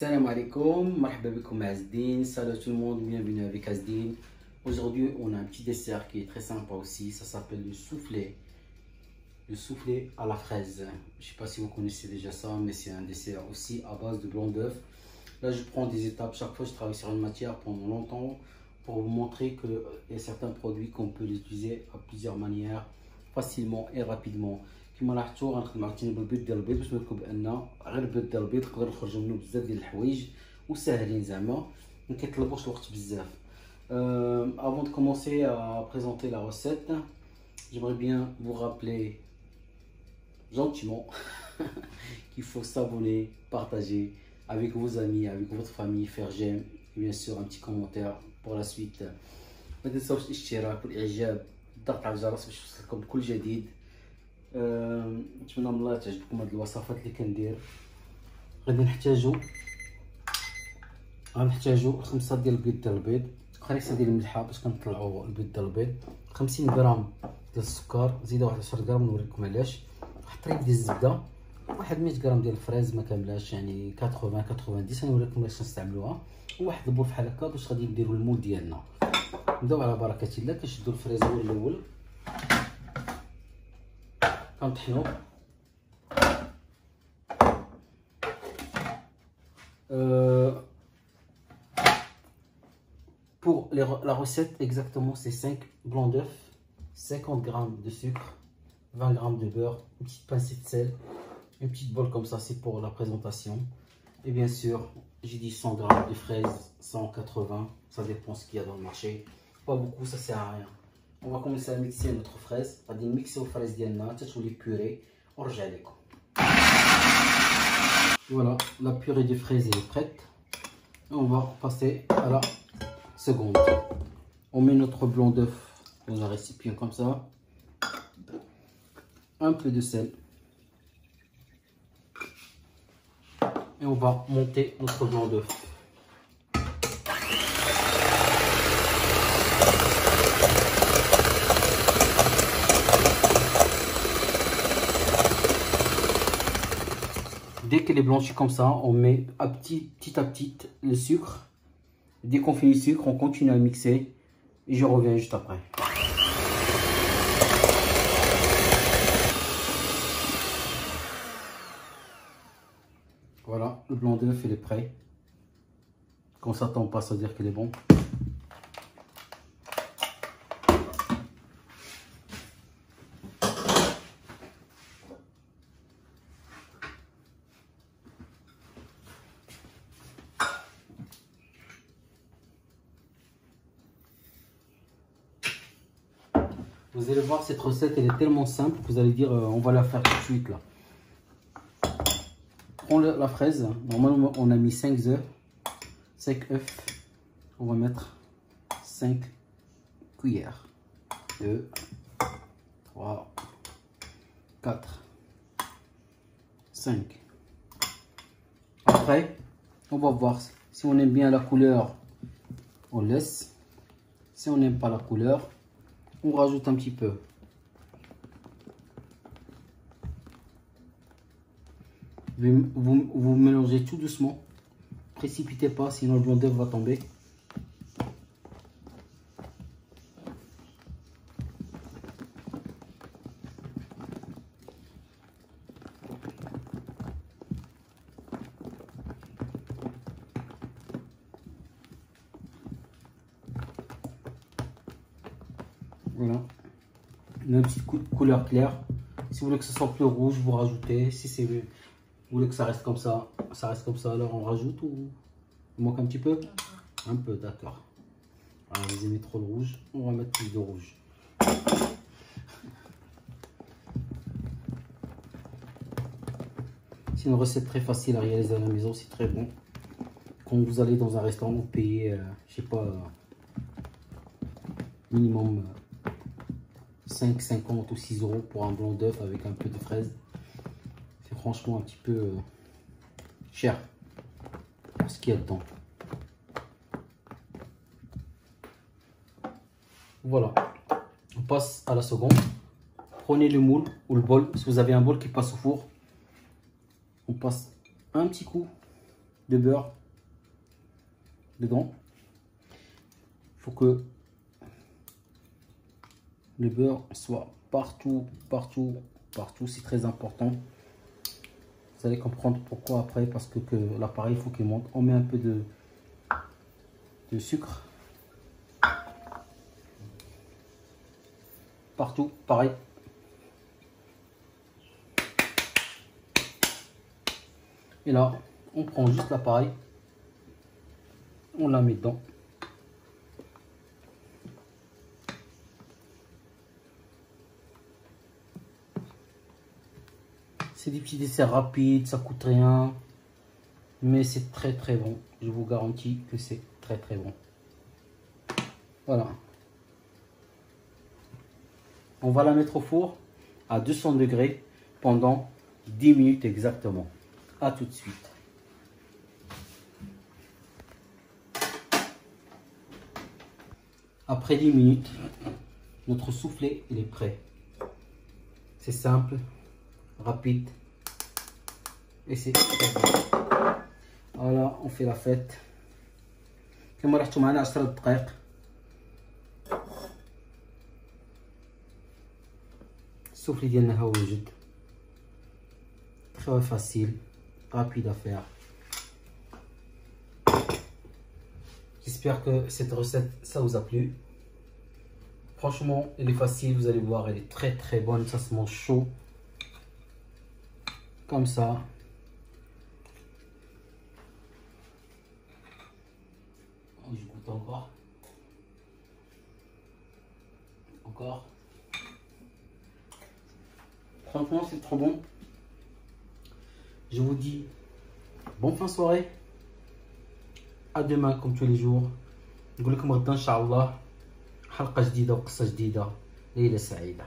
Salam alaikum, marhaba bikoum Azdin, salut tout le monde, bienvenue avec Azdin. Aujourd'hui, on a un petit dessert qui est très sympa aussi, ça s'appelle le soufflé. Le soufflé à la fraise. Je ne sais pas si vous connaissez déjà ça, mais c'est un dessert aussi à base de blanc d'œuf. Là, je prends des étapes, chaque fois je travaille sur une matière pendant longtemps pour vous montrer qu'il y a certains produits qu'on peut les utiliser à plusieurs manières, facilement et rapidement. كما لاحظتوا غنخدم عاوتاني بالبيض ديال البيض باش نوريكم بان غير البيض ديال البيض يقدر يخرجوا منه بزاف ديال الحوايج وساهلين زعما ما كيطلبوش الوقت بزاف. Avant de commencer à présenter la recette, j'aimerais bien vous rappeler gentiment qu'il faut s'abonner, partager avec vos amis, avec votre famille, faire j'aime et bien sûr un petit commentaire pour la suite. ما تنساوش الاشتراك والاعجاب، الضغط على الجرس باش يوصلكم بكل جديد. نتمنى من الله تعجبكم هاد الوصفات اللي كندير. غادي غنحتاجو 5 ديال البيض ديال البيض، خريطه ديال الملحه باش كنطلعوا البيض ديال البيض، 50 غرام ديال السكر، زيدوا واحد 10 غرام نوريكم علاش، واحد طريف ديال الزبده، واحد 100 غرام ديال الفريز ما كاملاش يعني 80 90 غنوريكم كيفاش نستعملوها، وواحد البول بحال هكا باش غادي نديروا المول ديالنا. نبداو على بركه الله. كنشدوا الفريز هو الاول كنطحنو. Pour la recette, exactement, c'est 5 blancs d'œufs, 50 g de sucre, 20 g de beurre, une petite pincée de sel, une petite bol comme ça, c'est pour la présentation. Et bien sûr, j'ai dit 100 g de fraises, 180, ça dépend ce qu'il y a dans le marché. Pas beaucoup, ça sert à rien. On va commencer à mixer notre fraise. On va mixer aux fraises ديالنا حتى تولي purée. ونرجع لكم. Voilà, la purée de fraises est prête. Et on va passer à la seconde. On met notre blanc d'œuf dans un récipient comme ça. Un peu de sel. Et on va monter notre blanc d'œuf. Dès qu'elle est blanchie comme ça, on met petit à petit le sucre. Dès qu'on finit le sucre, on continue à mixer. Et je reviens juste après. Voilà, le blanc d'œuf il est prêt. Quand ça tombe pas, ça veut dire qu'il est bon. Vous allez voir, cette recette elle est tellement simple que vous allez dire on va la faire tout de suite là. Prends la fraise, normalement on a mis 5 œufs, on va mettre 5 cuillères, 2, 3, 4, 5. Après, on va voir si on aime bien la couleur, on laisse. Si on n'aime pas la couleur, on rajoute un petit peu. Vous mélangez tout doucement. Précipitez pas, sinon le blanc d'œuf va tomber. Voilà, une petite couleur claire. Si vous voulez que ce soit plus rouge, vous rajoutez. Si vous voulez que ça reste comme ça, alors on rajoute ou il manque un petit peu? Un peu, d'accord. Alors, vous aimez trop le rouge, on va mettre plus de rouge. C'est une recette très facile à réaliser à la maison, c'est très bon. Quand vous allez dans un restaurant, vous payez, je sais pas, minimum 5, 50 ou 6 euros pour un blanc d'œuf avec un peu de fraise. C'est franchement un petit peu cher pour ce qu'il y a dedans. Voilà, on passe à la seconde. Prenez le moule ou le bol, si vous avez un bol qui passe au four. On passe un petit coup de beurre dedans. Il faut que le beurre soit partout, partout, partout. C'est très important. Vous allez comprendre pourquoi après, parce que l'appareil, il faut qu'il monte. On met un peu de sucre. Partout, pareil. Et là, on prend juste l'appareil. On la met dedans. C'est des petits desserts rapides, ça coûte rien. Mais c'est très très bon. Je vous garantis que c'est très très bon. Voilà. On va la mettre au four à 200 degrés pendant 10 minutes exactement. A tout de suite. Après 10 minutes, notre soufflé il est prêt. C'est simple, rapide et c'est très bon. Voilà, on fait la fête. كما لاحظتوا معنا 10 دقائق. السوفلي ديالنا ها هو وجد. Très facile, rapide à faire. J'espère que cette recette ça vous a plu. Franchement, elle est facile, vous allez voir, elle est très très bonne. Ça se mange chaud. Comme ça. Je goûte encore. Encore. Franchement, c'est trop bon. Je vous dis bonne fin de soirée. À demain comme tous les jours. نقول لكم غدا ان شاء الله حلقة جديدة وقصة جديدة. ليلة سعيدة.